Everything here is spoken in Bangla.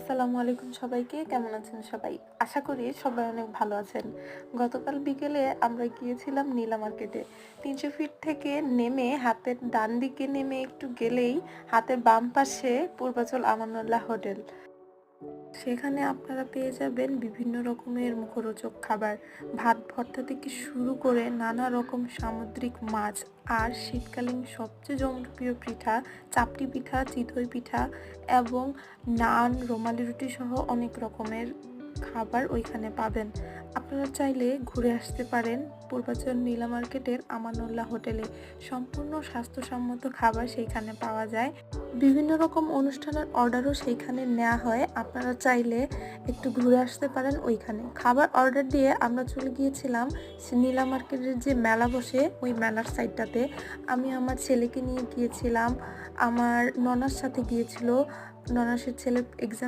আসসালামু আলাইকুম সবাইকে। কেমন আছেন সবাই? আশা করি সবাই অনেক ভালো আছেন। গতকাল বিকেলে আমরা গিয়েছিলাম নীলা মার্কেটে। ৩০০ ফিট থেকে নেমে হাতের ডান দিকে নেমে একটু গেলেই হাতের বাম পাশে পূর্বাচল আমানুল্লাহ হোটেল। সেখানে আপনারা পেয়ে যাবেন বিভিন্ন রকমের মুখরোচক খাবার। ভাত ভর্তা থেকে শুরু করে নানা রকম সামুদ্রিক মাছ আর শীতকালীন সবচেয়ে জনপ্রিয় পিঠা চাপটি পিঠা, চিতই পিঠা এবং নান, রুমালি রুটি সহ অনেক রকমের খাবার ওইখানে পাবেন। আপনারা চাইলে ঘুরে আসতে পারেন পূর্বাচল নীলা মার্কেটের আমানুল্লাহ হোটেলে। সম্পূর্ণ স্বাস্থ্যসম্মত খাবার সেইখানে পাওয়া যায়। বিভিন্ন রকম অনুষ্ঠানের অর্ডারও সেইখানে নেওয়া হয়। আপনারা চাইলে একটু ঘুরে আসতে পারেন ওইখানে। খাবার অর্ডার দিয়ে আমরা চলে গিয়েছিলাম নীলা মার্কেটের যে মেলা বসে ওই মেলার সাইডটাতে। আমি আমার ছেলেকে নিয়ে গিয়েছিলাম, আমার ননার সাথে গিয়েছিল। ননাসের ছেলের এক্সাম